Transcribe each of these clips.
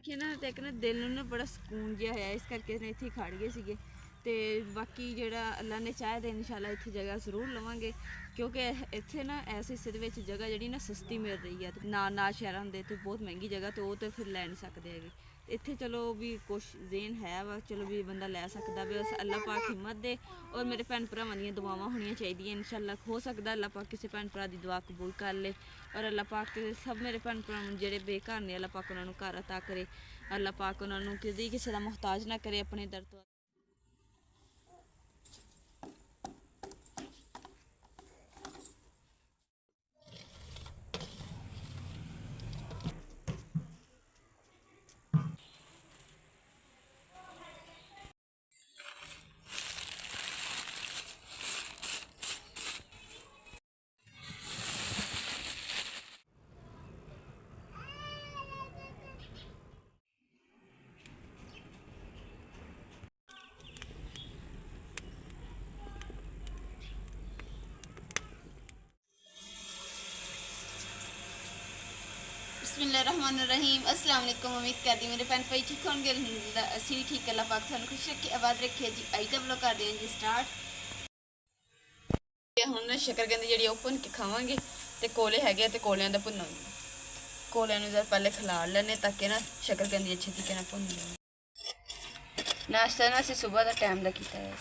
ਕਿ ਨਾ ਤੇ ਇੱਕ ਨਾ ਦਿਲ ਨੂੰ ਨਾ ਬੜਾ ਸਕੂਨ ਜਿਹਾ ਹੋਇਆ, ਇਸ ਕਰਕੇ ਅਸੀਂ ਇੱਥੇ ਖੜ ਗਏ ਸੀਗੇ। ਤੇ ਬਾਕੀ ਜਿਹੜਾ ਅੱਲਾ ਨੇ ਚਾਹਿਆ ਤੇ ਇਨਸ਼ਾਅੱਲਾ ਇੱਥੇ ਜਗ੍ਹਾ ਜ਼ਰੂਰ ਲਵਾਂਗੇ, ਕਿਉਂਕਿ ਇੱਥੇ ਨਾ ਇਸ ਹਿੱਸੇ ਦੇ ਵਿੱਚ ਜਗ੍ਹਾ ਜਿਹੜੀ ਨਾ ਸਸਤੀ ਮਿਲ ਰਹੀ ਆ, ਤੇ ਨਾਲ ਸ਼ਹਿਰਾਂ ਹੁੰਦੇ ਇੱਥੇ ਬਹੁਤ ਮਹਿੰਗੀ ਜਗ੍ਹਾ, ਤੇ ਉਹ ਤੇ ਫਿਰ ਲੈ ਨਹੀਂ ਸਕਦੇ ਹੈਗੇ। ਇੱਥੇ ਚਲੋ ਵੀ ਕੁਛ ਜ਼ੇਨ ਹੈ ਵਾ, ਚਲੋ ਵੀ ਬੰਦਾ ਲੈ ਸਕਦਾ ਵੀ, ਉਸ ਅੱਲਾ ਪਾਕ ਹਿੰਮਤ ਦੇ। ਔਰ ਮੇਰੇ ਭੈਣ ਭਰਾਵਾਂ ਦੀਆਂ ਦੁਆਵਾਂ ਹੋਣੀਆਂ ਚਾਹੀਦੀਆਂ ਇਨਸ਼ਾਅੱਲਾ, ਹੋ ਸਕਦਾ ਅੱਲਾ ਪਾਕ ਕਿਸੇ ਭੈਣ ਭਰਾ ਦੀ ਦੁਆ ਕਬੂਲ ਕਰ ਲੇ। ਔਰ ਅੱਲਾ ਪਾਕ ਤੇ ਸਭ ਮੇਰੇ ਭੈਣ ਭਰਾਵਾਂ ਨੂੰ ਜਿਹੜੇ ਬੇਘਰ ਨੇ, ਅੱਲਾ ਪਾਕ ਉਹਨਾਂ ਨੂੰ ਘਰ ਅਤਾ ਕਰੇ। ਅੱਲਾ ਪਾਕ ਉਹਨਾਂ ਨੂੰ ਕਦੀ ਕਿਸੇ ਦਾ ਮੁਹਤਾਜ ਨਾ ਕਰੇ ਆਪਣੇ ਦਰ ਤੋਂ। बिस्मिल्लाहिर्रहमानिर्रहीम। अस्सलाम वालेकुम। उम्मीद करती मेरे भैन भाई ठीक होंगे, अल्हम्दुलिल्लाह असी भी ठीक। अल्लाह पाक सानू खुश रखे, आबाद रखे जी। अज का व्लॉग करते हैं जी स्टार्ट। हुण शकरकंदी जिहड़ी ओपन के खावांगे, ते कोले हैगे ते कोलियां दा भुन्नांगे। कोलियां नूं जरा पहले खिलार लैने ताकि ना शकरकंदी अच्छे तरीके नाल भुन जाए। नाश्ता ना असीं सुबह का टाइम का कीता है।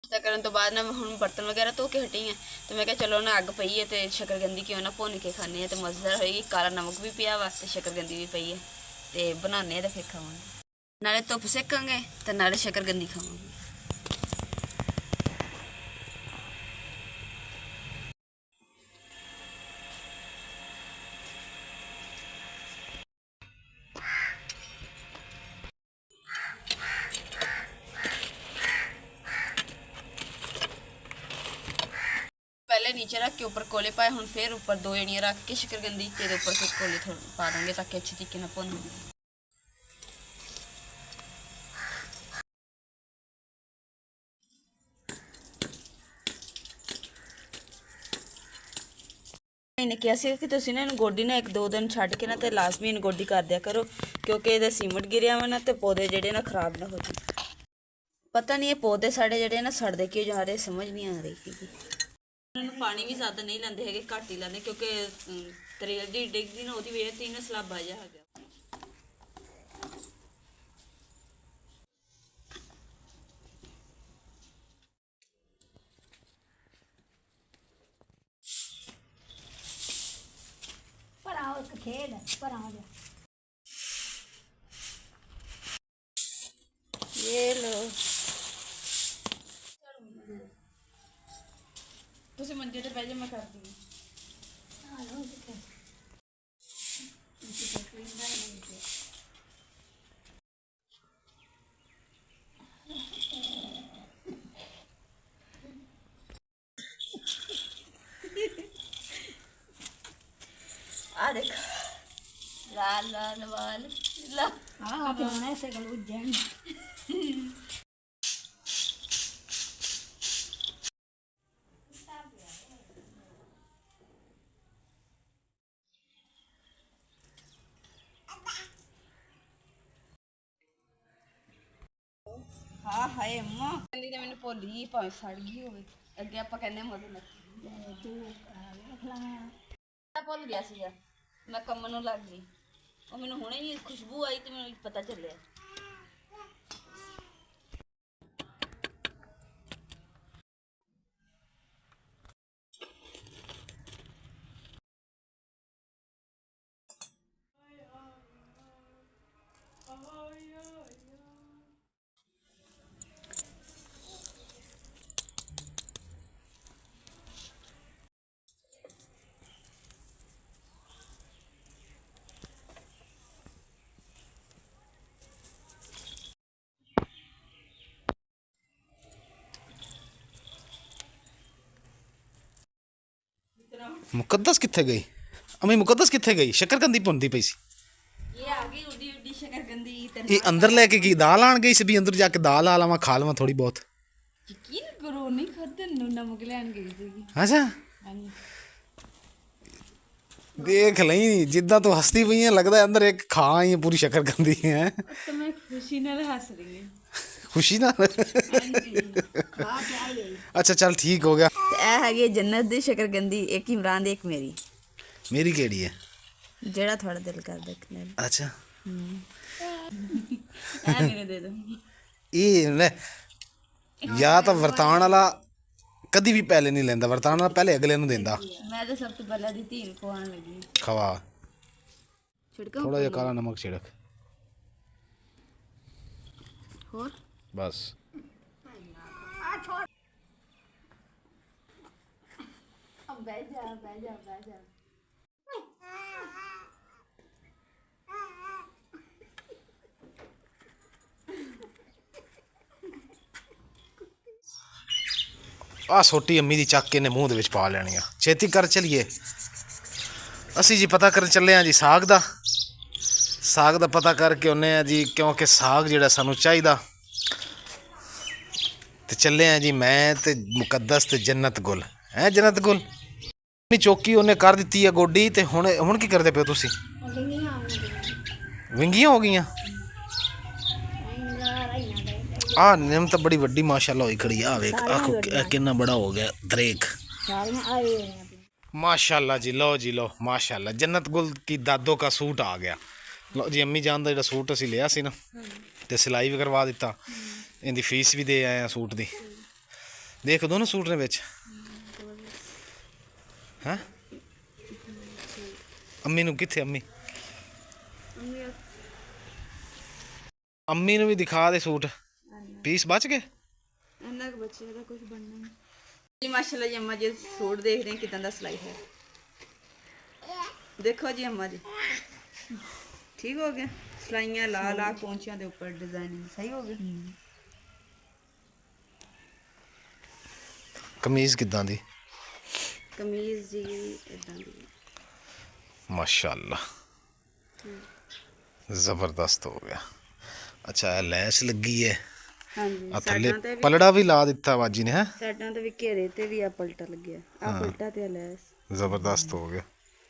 नाश्ता करन तो बाद ना हुण बर्तन वगैरह धो के हटी हैं, तो मैं कहा चलो ना अग पई है तो शकरकंदी क्यों ना भुन के खाने, तो मज़ेदार होएगी। काला नमक भी पिया वा, शकरकंदी भी पई है, तो बनाने तो फिर खावांगे। नाले धुप्प सेकांगे तो नाले शकरकंदी खावांगे। पहले नीचे रख के ऊपर कोले पाए, हूँ फिर ऊपर दो जड़ियाँ रख के शकरकंदी के ऊपर फिर कोले थोड़े पा देंगे ताकि अच्छे तरीके ना भुन जाए। इन्हें कहा कि तुम ना गोडी ना 1-2 दिन छड्ड के ना तो लाजमी इन गोडी कर दिया करो, क्योंकि ये सीमट गिरिया वा ना, तो पौधे जेडे ना खराब ना हो जाए। पता नहीं ये पौधे साढ़े जेडे ना सड़ते क्यों जा रहे, समझ नहीं आ रही थी। पानी भी ज़्यादा नहीं लाते है, घट ही लाने, क्योंकि तरेल जी डिगदी ना वजह से ना सलाबा जहा आ गया। ये लो तुम मंजे ते पहले मैं करती हूँ। आ देख लाल लाल वाल ला हाँ बनाने से गल उज्जैन हाँ हाय अम्मा कहंदी ते मैनू भुल ही भावें सड़ गई होवे। अगे आपां कहने मधु लगी भुल गया सीगा, मैं कम्मन नूं लग गई, और मैनू हुणे ही खुशबू आई तो मैनू पता चलिया। मुकद्दस कित्थे गई? अम्मी मुकद्दस कित्थे गई? शकरकंदी भुनदी पई सी। ये आ गई उड्डी उड्डी शकरकंदी। ये अंदर लेके की दाल आन गई सी भी अंदर जाके दाल आ लावां खा लवां थोड़ी बहुत। यकीन करो नहीं खाते नमक लैन गई थी। अच्छा ਦੇਖ ਲਈ ਜਿੱਦਾਂ ਤੂੰ ਹੱਸਦੀ ਪਈ ਹੈ ਲੱਗਦਾ ਅੰਦਰ ਇੱਕ ਖਾ ਆਈ ਹੈ ਪੂਰੀ ਸ਼ੱਕਰਕੰਦੀ ਹੈ। ਤਾਂ ਮੈਂ ਖੁਸ਼ੀ ਨਾਲ ਹੱਸ ਰਹੀ ਹਾਂ। ਖੁਸ਼ੀ ਨਾਲ ਅੱਛਾ ਚੱਲ ਠੀਕ ਹੋ ਗਿਆ। ਤੇ ਇਹ ਹੈਗੀ ਹੈ ਜੰਨਤ ਦੀ ਸ਼ਕਰਕੰਦੀ, ਇੱਕ ਇਮਰਾਨ ਦੀ, ਇੱਕ ਮੇਰੀ। ਮੇਰੀ ਕਿਹੜੀ ਹੈ? ਜਿਹੜਾ ਤੁਹਾਡਾ ਦਿਲ ਕਰਦਾ ਖਾਣ ਨੂੰ। ਅੱਛਾ ਇਹ ਮੈਨੂੰ ਦੇ ਦੋ। ਇਹ ਲੈ ਜਾਂ ਤਾਂ ਵਰਤਾਉਣ ਵਾਲਾ ਕਦੀ ਵੀ ਪਹਿਲੇ ਨਹੀਂ ਲੈਂਦਾ, ਵਰਤਾਉਣ ਵਾਲਾ ਪਹਿਲੇ ਅਗਲੇ ਨੂੰ ਦਿੰਦਾ। ਮੈਂ ਤਾਂ ਸਭ ਤੋਂ ਪਹਿਲਾਂ ਦੀ ਧੀ ਨੂੰ ਖਵਾਉਣ ਲੱਗੀ। ਖਵਾ ਛਿੜਕਾਂ ਥੋੜਾ ਜਿਹਾ ਕਾਲਾ ਨਮਕ ਛਿੜਕ ਹੋਰ। ਬਸ। ਬਹਿ ਜਾ ਬਹਿ ਜਾ ਬਹਿ ਜਾ। ਆਹ ਸੋਟੀ ਅੰਮੀ ਦੀ ਚੱਕ ਕੇ ਨੇ ਮੂੰਹ ਦੇ ਵਿੱਚ ਪਾ ਲੈਣੀ ਆ। ਛੇਤੀ ਕਰ ਚਲੀਏ। ਅਸੀਂ ਜੀ ਪਤਾ ਕਰਨ ਚੱਲੇ ਆ ਜੀ ਸਾਗ ਦਾ ਪਤਾ ਕਰਕੇ ਆਉਂਦੇ ਆ ਜੀ, ਕਿਉਂਕਿ ਸਾਗ ਜਿਹੜਾ ਸਾਨੂੰ ਚਾਹੀਦਾ। ਤੇ ਚੱਲੇ ਆ ਜੀ ਮੈਂ ਤੇ ਮੁਕੱਦਸ ਤੇ ਜੰਨਤ ਗੁਲ। ਹੈ ਜੰਨਤ ਗੁਲ ਨਹੀਂ ਚੌਕੀ ਉਹਨੇ ਕਰ ਦਿੱਤੀ ਆ ਗੋਡੀ। ਤੇ ਹੁਣ ਕੀ ਕਰਦੇ ਪਿਓ ਤੁਸੀਂ? ਵਿੰਗੀਆਂ ਹੋ ਗਈਆਂ। ਆ ਨਿੰਮ ਤਾਂ ਬੜੀ ਵੱਡੀ ਮਾਸ਼ਾਅੱਲਾ ਹੋਈ ਖੜੀ ਆ। ਵੇਖ ਆਖੋ ਕਿੰਨਾ ਬੜਾ ਹੋ ਗਿਆ ਦਰੇਕ। माशाल्लाह जी, लो जी लो माशाल्लाह। जन्नत गुल की दादो का सूट आ गया। लो जी अम्मी जान का जो सूट असी लिया सी ना ते सिलाई भी करवा दिता, इनकी फीस भी दे आए हैं सूट दी। देख दो ना सूट ने बिच हैं। अम्मी नू किथे? अम्मी नू भी दिखा दे सूट। पीस बच गए? ਇੰਨਾ ਕੁ ਬੱਚੇ ਦਾ ਕੁਝ ਬਣਨਾ ਨਹੀਂ ਜੀ। ਮਾਸ਼ਾਅੱਲਾ ਜੀ ਅੰਮਾ ਜੀ ਸੂਟ ਦੇਖ ਰਹੇ ਕਿਦਾਂ ਦਾ ਸਿਲਾਈ ਹੈ। ਦੇਖੋ ਜੀ ਅੰਮਾ ਜੀ ਠੀਕ ਹੋ ਗਿਆ। ਸਿਲਾਈਆਂ ਲਾ ਲਾ ਪੌਂਚਿਆਂ ਦੇ ਉੱਪਰ ਡਿਜ਼ਾਈਨਿੰਗ ਸਹੀ ਹੋ ਗਿਆ। कमीज किदां दी? ਕਮੀਜ਼ ਜੀ ਇਦਾਂ ਦੀ माशाल्लाह ज़बरदस्त हो गया। अच्छा लैस लगी है। ਹਾਂਜੀ आ थल्ले ਸਾਡਾਂ ਤੇ ਵੀ पलड़ा भी ला दिता बाजी ने है। ਸਾਡਾਂ ਤੇ ਵੀ ਘੇਰੇ ਤੇ ਵੀ ਆ ਪਲਟਾ ਲੱਗਿਆ। ਆ ਪਲਟਾ ਤੇ ਆ ਲੈਸ। ज़बरदस्त हो गया।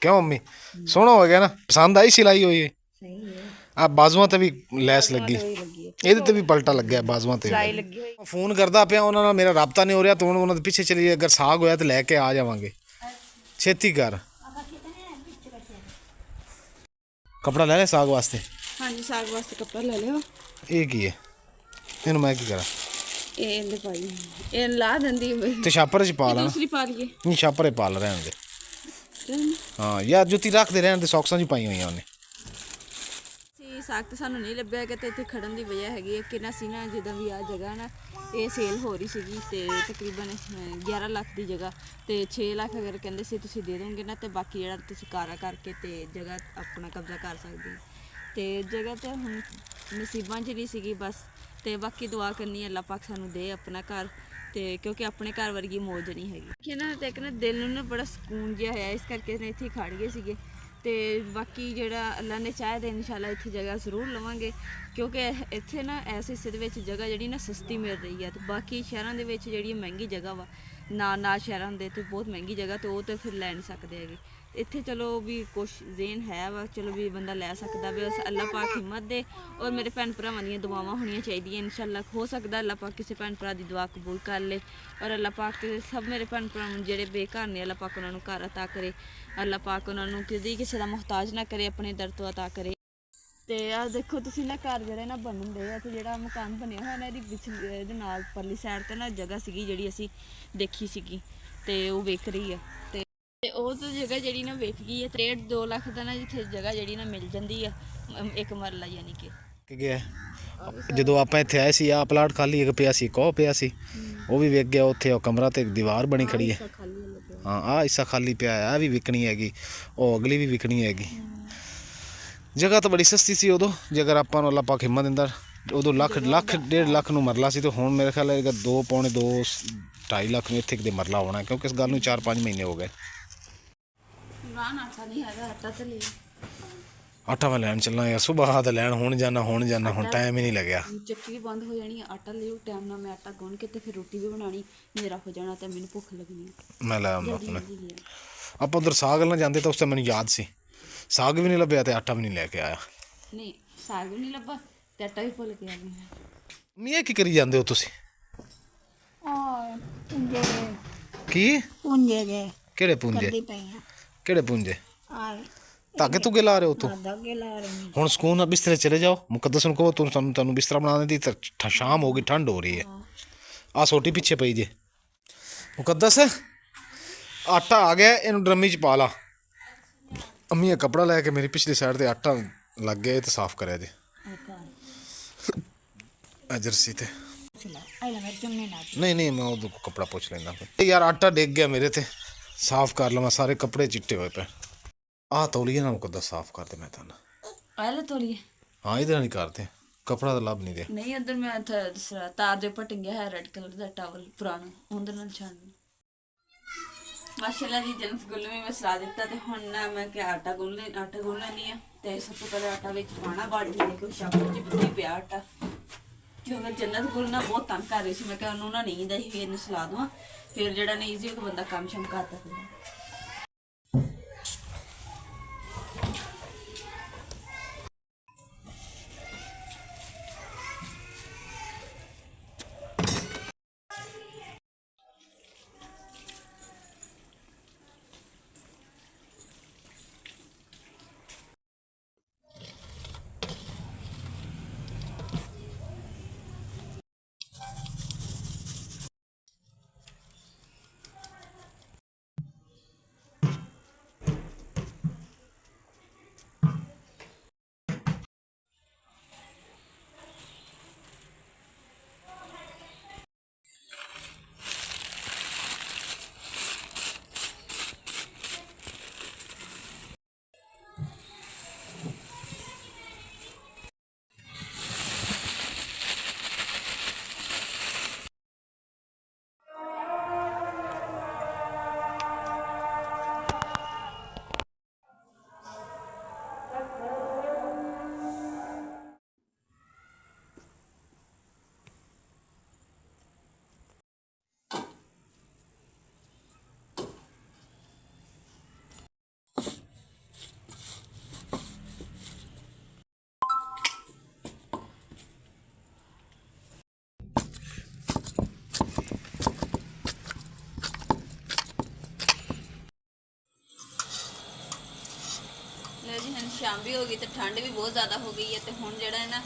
क्यों अम्मी सोहना हो गया ना? पसंद आई सिलाई हुई है? ਸਹੀ ਹੈ। आ बाजुआं ते भी लैस लगी, ਲੱਗੀ ਹੈ ਇਹਦੇ ਤੇ ਵੀ ਪਲਟਾ ਲੱਗਿਆ ਬਾਜ਼ੂਆਂ ਤੇ। ਸਿਲਾਈ ਲੱਗੀ ਹੋਈ। ਫੋਨ ਕਰਦਾ ਪਿਆ ਉਹਨਾਂ ਨਾਲ, ਮੇਰਾ ਰਾਬਤਾ ਨਹੀਂ ਹੋ ਰਿਹਾ। ਤੂੰ ਉਹਨਾਂ ਦੇ ਪਿੱਛੇ ਚਲੀ, ਅਗਰ ਸਾਗ ਹੋਇਆ ਤੇ ਲੈ ਕੇ ਆ ਜਾਵਾਂਗੇ। ਛੇਤੀ ਕਰ। ਕਪੜਾ ਲੈ ਲੈ ਸਾਗ ਵਾਸਤੇ। ਹਾਂਜੀ ਸਾਗ ਵਾਸਤੇ ਕੱਪੜਾ ਲੈ ਲਿਓ। ਇਹ ਕੀ ਹੈ? ਇਹਨੂੰ ਮੈਂ ਕੀ ਕਰਾਂ? ਇਹ ਇਹਦੇ ਪਾਈ ਇਹ ਲਾ ਦਿੰਦੀ ਤੇ ਛਾਪਰ ਚ ਪਾ ਲਾ। ਦੂਸਰੀ ਪਾ ਲਈਏ। ਨਹੀਂ ਛਾਪਰੇ ਪਾ ਲੈ ਰਹਿਣ ਦੇ। ਹਾਂ ਯਾਰ ਜੁੱਤੀ ਰੱਖਦੇ ਰਹਿਣ ਦੇ, ਸੌਕਸਾਂ ਜੀ ਪਾਈ ਹੋਈਆਂ ਉਹਨੇ। ਸਾਗ ਤਾਂ ਸਾਨੂੰ ਨਹੀਂ ਲੱਭਿਆ ਕਿ ਤੇ ਇੱਥੇ ਖੜਨ ਦੀ ਵਜ੍ਹਾ ਹੈਗੀ ਹੈ ਕਿ ਨਾ ਸੀ ਨਾ ਜਦੋਂ ਵੀ ਆ ਜਗ੍ਹਾ ਨਾ ਇਹ ਸੇਲ ਹੋ ਰਹੀ ਸੀਗੀ ਤੇ ਤਕਰੀਬਨ 11 ਲੱਖ ਦੀ ਜਗ੍ਹਾ ਤੇ 6 ਲੱਖ ਅਗਰ ਕਹਿੰਦੇ ਸੀ ਤੁਸੀਂ ਦੇ ਦੋਗੇ ਨਾ ਤੇ ਬਾਕੀ ਜਿਹੜਾ ਤੁਸੀਂ ਕਾਰਾ ਕਰਕੇ ਤੇ ਜਗ੍ਹਾ ਆਪਣਾ ਕਬਜ਼ਾ ਕਰ ਸਕਦੇ ਹੋ। ਤੇ ਜਗ੍ਹਾ ਤਾਂ ਹੁਣ ਨਸੀਬਾਂ 'ਚ ਨਹੀਂ ਸੀਗੀ ਬਸ। ਤੇ ਬਾਕੀ ਦੁਆ ਕਰਨੀ ਅੱਲਾਹ ਪਾਕ ਸਾਨੂੰ ਦੇ ਆਪਣਾ ਘਰ, ਤੇ ਕਿਉਂਕਿ ਆਪਣੇ ਘਰ ਵਰਗੀ ਮੌਜ ਨਹੀਂ ਹੈਗੀ ਕਿ ਨਾ। ਤੇ ਇੱਕ ਨਾ ਦਿਲ ਨੂੰ ਨਾ ਬੜਾ ਸਕੂਨ ਜਿਹਾ ਹੋਇਆ, ਇਸ ਕਰਕੇ ਨੇ ਇੱਥੇ ਖੜ ਗਏ ਸੀਗੇ। ਤੇ ਬਾਕੀ ਜਿਹੜਾ ਅੱਲਾ ਨੇ ਚਾਹਿਆ ਤੇ ਇਨਸ਼ਾਅੱਲਾ ਇੱਥੇ ਜਗ੍ਹਾ ਜ਼ਰੂਰ ਲਵਾਂਗੇ, ਕਿਉਂਕਿ ਇੱਥੇ ਨਾ ਇਸ ਹਿੱਸੇ ਦੇ ਵਿੱਚ ਜਗ੍ਹਾ ਜਿਹੜੀ ਨਾ ਸਸਤੀ ਮਿਲ ਰਹੀ ਹੈ। ਤੇ ਬਾਕੀ ਸ਼ਹਿਰਾਂ ਦੇ ਵਿੱਚ ਜਿਹੜੀ ਮਹਿੰਗੀ ਜਗ੍ਹਾ ਵਾ ਨਾ ਸ਼ਹਿਰਾਂ ਦੇ ਤੇ ਬਹੁਤ ਮਹਿੰਗੀ ਜਗ੍ਹਾ, ਤੇ ਉਹ ਤੇ ਫਿਰ ਲੈ ਨਹੀਂ ਸਕਦੇ ਹੈਗੇ। ਇੱਥੇ ਚਲੋ ਵੀ ਕੁਛ ਜ਼ੇਨ ਹੈ ਵਾ, ਚਲੋ ਵੀ ਬੰਦਾ ਲੈ ਸਕਦਾ ਵੀ। ਉਸ ਅੱਲਾਹ ਪਾਕ ਹਿੰਮਤ ਦੇ ਔਰ ਮੇਰੇ ਭੈਣ ਭਰਾਵਾਂ ਦੀਆਂ ਦੁਆਵਾਂ ਹੋਣੀਆਂ ਚਾਹੀਦੀਆਂ। ਇਨਸ਼ਾਅੱਲਾ ਹੋ ਸਕਦਾ ਅੱਲਾਹ ਪਾਕ ਕਿਸੇ ਭੈਣ ਭਰਾ ਦੀ ਦੁਆ ਕਬੂਲ ਕਰ ਲੇ ਔਰ ਅੱਲਾਹ ਪਾਕ ਤੇ ਸਭ ਮੇਰੇ ਭੈਣ ਭਰਾਵਾਂ ਨੂੰ ਜਿਹੜੇ ਬੇਘਰ ਨੇ ਅੱਲਾਹ ਪਾਕ ਉਹਨਾਂ ਨੂੰ ਘਰ ਅਤਾ ਕਰੇ। ਅੱਲਾਹ ਪਾਕ ਉਹਨਾਂ ਨੂੰ ਕਦੀ ਕਿਸੇ ਦਾ ਮੁਹਤਾਜ ਨਾ ਕਰੇ, ਆਪਣੇ ਦਰ ਤੋਂ ਅਤਾ ਕਰੇ। ਤੇ ਆ ਦੇਖੋ ਤੁਸੀਂ ਨਾ ਘਰ ਜਿਹੜੇ ਨਾ ਬਣਨ ਦੇ ਆ ਤੇ ਜਿਹੜਾ ਮਕਾਨ ਬਣਿਆ ਹੋਇਆ ਨਾ ਇਹਦੀ ਪਿਛਲੀ ਇਹਦੇ ਨਾਲ ਪਰਲੀ ਸਾਈਡ ਤੇ ਨਾ ਜਗ੍ਹਾ ਸੀਗੀ ਜਿਹੜੀ ਅਸੀਂ ਦੇਖੀ ਸੀਗੀ ਤੇ ਉਹ ਵੇਖ ਰਹੀ ਆ। ਤੇ ਉਹ ਤਾਂ ਜਗ੍ਹਾ ਜਿਹੜੀ ਨਾ ਵੇਖ ਗਈ ਹੈ 2 ਲੱਖ ਦਾ ਨਾ, ਜਿੱਥੇ ਜਗ੍ਹਾ ਜਿਹੜੀ ਨਾ ਮਿਲ ਜਾਂਦੀ ਆ ਇੱਕ ਮਰਲਾ ਯਾਨੀ ਕਿ ਗਿਆ। ਜਦੋਂ ਆਪਾਂ ਇੱਥੇ ਆਏ ਸੀ ਆ ਪਲਾਟ ਖਾਲੀ ਇੱਕ ਪਿਆ ਸੀ, ਕੋ ਪਿਆ ਸੀ, ਉਹ ਵੀ ਵਿਕ ਗਿਆ। ਉੱਥੇ ਉਹ ਕਮਰਾ ਤੇ ਦੀਵਾਰ ਬਣੀ ਖੜੀ ਹੈ। ਹਾਂ ਆ ਹਿੱਸਾ ਖਾਲੀ ਪਿਆ ਆ ਵੀ ਵਿਕਣੀ ਹੈਗੀ, ਉਹ ਅਗਲੀ ਵੀ ਵਿਕਣੀ ਹੈਗੀ। ਜਗ੍ਹਾ ਤਾਂ ਬੜੀ ਸਸਤੀ ਸੀ ਉਦੋਂ, ਜੇਕਰ ਆਪਾਂ ਨੂੰ ਅੱਲਾਹ ਪਾਕ ਹਿੰਮਤ ਦਿੰਦਾ। ਉਦੋਂ ਲੱਖ 1.5 ਲੱਖ ਨੂੰ ਮਰਲਾ ਸੀ, ਤੇ ਹੁਣ ਮੇਰੇ ਖਿਆਲ ਹੈ 2 ਪੌਣੇ 2 2.5 ਲੱਖ ਨੂੰ ਇੱਥੇ ਕਿਤੇ ਮਰਲਾ ਹੋਣਾ, ਕਿਉਂਕਿ ਇਸ ਗੱਲ ਨੂੰ 4-5 ਮਹੀਨੇ ਹੋ ਗਏ। ਆਟਾ ਮੈਂ ਲੈਣ ਚੱਲਣਾ ਯਾਰ, ਸੁਬਾਹ ਦਾ ਲੈਣ ਹੁਣ ਜਾਣਾ ਹੁਣ ਟਾਈਮ ਹੀ ਨਹੀਂ ਲੱਗਿਆ। ਚੱਕੀ ਵੀ ਬੰਦ ਹੋ ਜਾਣੀ, ਆਟਾ ਲਿਓ ਟਾਈਮ ਨਾਲ। ਮੈਂ ਆਟਾ ਗੁੰਨ ਕੇ ਤੇ ਫਿਰ ਰੋਟੀ ਵੀ ਬਣਾਣੀ, ਹਨੇਰਾ ਹੋ ਜਾਣਾ ਤੇ ਮੈਨੂੰ ਭੁੱਖ ਲੱਗਣੀ। ਮੈਂ ਲੈ ਆਉਂਦਾ ਆਪਣੇ। ਆਪਾਂ ਉਧਰ ਸਾਗ ਨਾਲ ਜਾਂਦੇ ਤਾਂ ਉਸ ਟਾਈਮ ਮੈਨੂੰ ਯਾਦ ਸੀ ਸਾਗ ਵੀ ਨਹੀਂ ਲੱਭਿਆ ਤੇ ਆਟਾ ਵੀ ਨਹੀਂ ਲੈ ਕੇ ਆਇਆ। ਨਹੀਂ ਸਾਗ ਵੀ ਨਹੀਂ ਲੱਭਾ ਤੇ ਆਟਾ ਵੀ ਭੁੱਲ ਕੇ ਆ ਗਈ। ਮੀਆਂ ਕੀ ਕਰੀ ਜਾਂਦੇ ਹੋ ਤੁਸੀਂ? ਪੁੰਜੇ ਕੀ ਪੁੰਜੇ ਦੇ ਕਿਹੜੇ ਪੁੰਜੇ? ਕਰਦੀ ਪਈ ਆ ਕਿਹੜੇ ਪੁੰਜੇ? ਆ ਧਾਗੇ ਧੁਗੇ ਲਾ ਰਹੇ ਹੋ ਤੂੰ? ਦਾਗੇ ਲਾ ਰਹੀ ਨੇ। ਹੁਣ ਸਕੂਨ ਨਾਲ ਬਿਸਤਰੇ ਚਲੇ ਜਾਓ। ਮੁਕੱਦਸ ਨੂੰ ਕਹੋ ਤੁਹਾਨੂੰ ਬਿਸਤਰਾ ਬਣਾ ਦੇਂਦੀ ਤਾਂ ਸ਼ਾਮ ਹੋ ਗਈ ਠੰਡ ਹੋ ਰਹੀ ਹੈ। ਆ ਸੋਟੀ ਪਿੱਛੇ ਪਈ ਜੇ। ਮੁਕੱਦਸ ਆਟਾ ਆ ਗਿਆ ਇਹਨੂੰ ਡਰਮੀ 'ਚ ਪਾ ਲਾ। ਅੰਮੀ ਇਹ ਕੱਪੜਾ ਲੈ ਕੇ ਮੇਰੀ ਪਿਛਲੀ ਸਾਈਡ ਤੇ ਆਟਾ ਲੱਗ ਗਿਆ ਇਹ ਤੇ ਸਾਫ਼ ਕਰਿਆ ਜੇ ਅਜਰਸੀ ਤੇ। ਨਹੀਂ ਮੈਂ ਉਹਦੇ ਕੋ ਕੱਪੜਾ ਪੁੱਛ ਲੈਂਦਾ ਫਿਰ। ਯਾਰ ਆਟਾ ਡਿੱਗ ਗਿਆ ਮੇਰੇ ਤੇ ਸਾਫ਼ ਕਰ ਲਵਾਂ ਸਾਰੇ ਕੱਪੜੇ ਚਿੱਟੇ ਹੋਏ ਪਏ। ਆਹ ਤੌਲੀਏ ਨਾਲ ਮੁਕੱਦਸ ਸਾਫ਼ ਕਰਦੇ ਮੈਂ ਤੁਹਾਨੂੰ। ਪਹਿਲੇ ਤੋਲੀਏ ਹਾਂ ਇਹਦੇ ਨਾਲ ਹੀ ਕਰਦੇ ਕੱਪੜਾ ਤਾਂ ਲੱਭ ਨਹੀਂ ਦੇ। ਨਹੀਂ ਉਧਰ ਮੈਂ ਤਾਰ ਦੇ ਉੱਪਰ ਟੰਗਿਆ ਹੈ ਰੈੱਡ ਕਲਰ ਦਾ ਟਾਵਲ ਪੁਰਾਣਾ ਉਹਦੇ ਨਾਲ ਛਾਣਨੀ। ਮਾਸ਼ਾਅੱਲਾ ਜੀ ਜਨਮ ਗੁੱਲ ਵੀ ਮੈਂ ਸਲਾ ਦਿੱਤਾ ਤੇ ਹੁਣ ਨਾ ਮੈਂ ਕਿ ਆਟਾ ਗੁੰਨ ਲੈਣੀ ਆ ਤੇ ਸਭ ਤੋਂ ਪਹਿਲਾਂ ਆਟਾ ਵਿੱਚ ਪਾਣਾ ਬਾੜੀ ਦੇ ਕੋਈ ਸ਼ਾਪਰ ਚ ਵੀ ਪਿਆ ਆਟਾ ਕਿਉਂਕਿ ਜੰਨਤ ਗੁੱਲ ਨਾ ਬਹੁਤ ਤੰਗ ਕਰ ਰਹੀ ਸੀ। ਮੈਂ ਕਿਹਾ ਉਹਨੂੰ ਨਾ ਨੀਂਦ ਆਈ ਵੀ ਇਹਨੂੰ ਸਲਾ ਦਵਾਂ ਫਿਰ ਜਿਹੜਾ ਨਹੀਂ ਈਜ਼ੀ ਇੱਕ ਬੰਦਾ ਕੰਮ ਸ਼ਮ ਕਰਦਾ ਫਿਰਦਾ। ਜੀ ਹੁਣ ਸ਼ਾਮ ਵੀ ਹੋ ਗਈ ਤੇ ਠੰਡ ਵੀ ਬਹੁਤ ਜ਼ਿਆਦਾ ਹੋ ਗਈ ਹੈ ਤੇ ਹੁਣ ਜਿਹੜਾ ਹੈ ਨਾ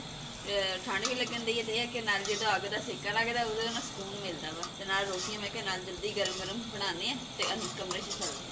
ਠੰਡ ਵੀ ਲੱਗਣ ਦੀ ਹੈ ਤੇ ਇਹ ਕਿ ਨਾਲ ਜਦੋਂ ਅੱਗ ਦਾ ਸੇਕਾ ਲੱਗਦਾ ਉਹਦੇ ਨਾਲ ਸਕੂਨ ਮਿਲਦਾ ਵਾ ਤੇ ਨਾਲ ਰੋਟੀਆਂ ਮੈਂ ਕਿ ਨਾਲ ਜਲਦੀ ਗਰਮ ਬਣਾਉਂਦੇ ਆ ਤੇ ਕਮਰੇ 'ਚ ਚੱਲਦੇ ਹਾਂ।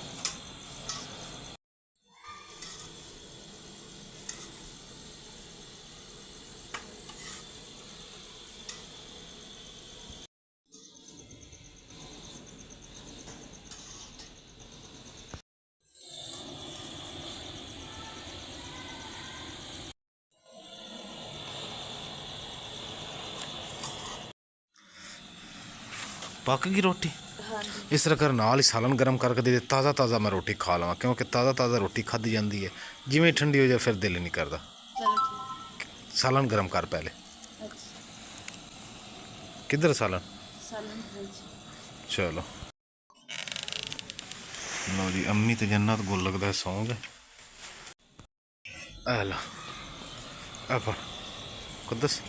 पक गई रोटी? हाँ जी। इस तरह कर नाल ही सालन गर्म करके दे ताज़ा ताज़ा मैं रोटी खा लवां क्योंकि ताज़ा ताज़ा रोटी खाधी जाती है जिमें ठंडी हो जाए फिर दिल नहीं करता। चलो ठीक। सालन गर्म कर पहले। अच्छा। किधर सालन? सालन फ्रिज। चलो लो जी अम्मी तो जन्नत गुल लगता है सौ गए। ऐ ला आप कुदस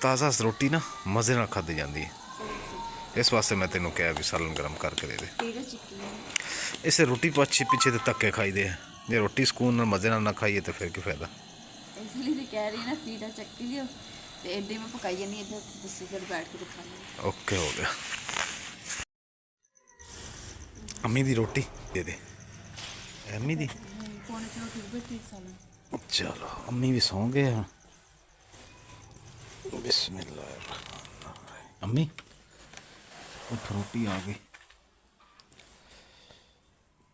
ताज़ा रोटी ना मज़े ਨਾਲ खाधी जाती है इस वास्ते मैं तेनों कहा भी सालन गर्म करके दे दे। इसे रोटी पीछे पीछे तो धक्के खाई दे जे रोटी सुकून नाल मज़े नाल ना खाइए तो फिर की फायदा। इसलिए तो कह रही ना पीड़ा चक्की लियो तो एडे में पकाई जानी इधर दस्सी फिर बैठ के खा लेंगे। ओके हो गया। अम्मी दी रोटी दे दे अम्मी दी। चलो अम्मी भी सौ गए हैं। बिस्मिल्लाह। अम्मी उठो रोटी आ गई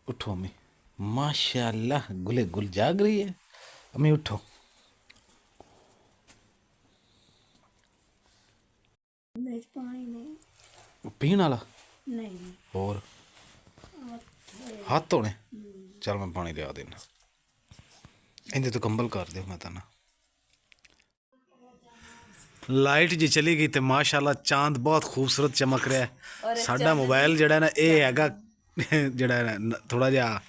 उठो अम्मी माशाल्लाह गुले गुल जाग रही है। अम्मी उठो पानी नहीं पीने वाला नहीं और हाथ धोने चल मैं पानी लिया देना इंदे तो कंबल कर दो मैं तना ਲਾਈਟ ਜੀ ਚਲੀ ਗਈ ਤੇ ਮਾਸ਼ਾਅੱਲਾ ਚਾਂਦ ਬਹੁਤ ਖੂਬਸੂਰਤ ਚਮਕ ਰਿਹਾ ਹੈ। ਸਾਡਾ ਮੋਬਾਈਲ ਜਿਹੜਾ ਨਾ ਇਹ ਹੈਗਾ ਜਿਹੜਾ ਥੋੜਾ ਜਿਹਾ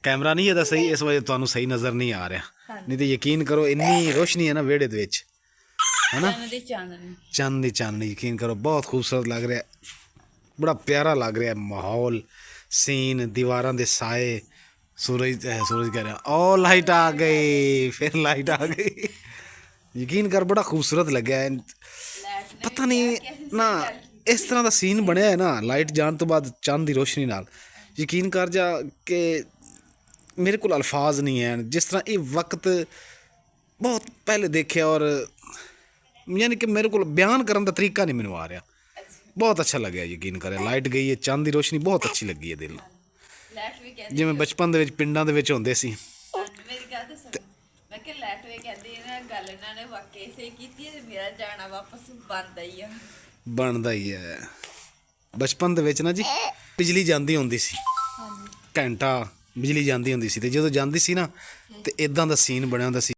ਕੈਮਰਾ ਨਹੀਂ ਇਹਦਾ ਸਹੀ, ਇਸ ਵਜ੍ਹਾ ਤੁਹਾਨੂੰ ਸਹੀ ਨਜ਼ਰ ਨਹੀਂ ਆ ਰਿਹਾ, ਨਹੀਂ ਤੇ ਯਕੀਨ ਕਰੋ ਇੰਨੀ ਰੋਸ਼ਨੀ ਹੈ ਨਾ ਵਿਹੜੇ ਦੇ ਵਿੱਚ, ਹੈਨਾ ਚੰਨ ਦੀ ਚਾਨਣੀ, ਯਕੀਨ ਕਰੋ ਬਹੁਤ ਖੂਬਸੂਰਤ ਲੱਗ ਰਿਹਾ, ਬੜਾ ਪਿਆਰਾ ਲੱਗ ਰਿਹਾ ਮਾਹੌਲ, ਸੀਨ, ਦੀਵਾਰਾਂ ਦੇ ਸਾਏ, सूरज कह रहा ओ लाइट आ गई, फिर लाइट आ गई, यकीन कर बड़ा खूबसूरत लगे है। पता नहीं ना इस तरह का सीन बनया है ना लाइट जान तो बाद चंद की रोशनी नाल, यकीन कर जा कि मेरे को अल्फाज नहीं है जिस तरह ये वक्त बहुत पहले देखे, और यानी कि मेरे को बयान करने का तरीका नहीं मैनू आ रहा, बहुत अच्छा लगे, यकीन करें लाइट गई है, चंद की रोशनी बहुत अच्छी लगी है दिल, ਜਿਵੇਂ ਬਚਪਨ ਦੇ ਵਿੱਚ ਪਿੰਡਾਂ ਦੇ ਵਿੱਚ ਹੁੰਦੇ ਸੀ। ਮੇਰੀ ਗੱਲ ਤਾਂ ਸੁਣ, ਮੈਂ ਕਿ ਲੈਟ ਵੇ ਕਹਿੰਦੀ ਨਾ ਗੱਲ ਇਹਨਾਂ ਨੇ ਵਾਕਈ ਸਹੀ ਕੀਤੀ ਹੈ, ਮੇਰਾ ਜਾਣਾ ਵਾਪਸ ਬਣਦਾ ਹੀ ਹੈ। ਬਚਪਨ ਦੇ ਵਿੱਚ ਨਾ ਜੀ ਬਿਜਲੀ ਜਾਂਦੀ ਹੁੰਦੀ ਸੀ, ਘੰਟਾ ਬਿਜਲੀ ਜਾਂਦੀ ਹੁੰਦੀ ਸੀ, ਤੇ ਜਦੋਂ ਜਾਂਦੀ ਸੀ ਨਾ ਤੇ ਇਦਾਂ ਦਾ ਸੀਨ ਬਣਿਆ ਹੁੰਦਾ ਸੀ।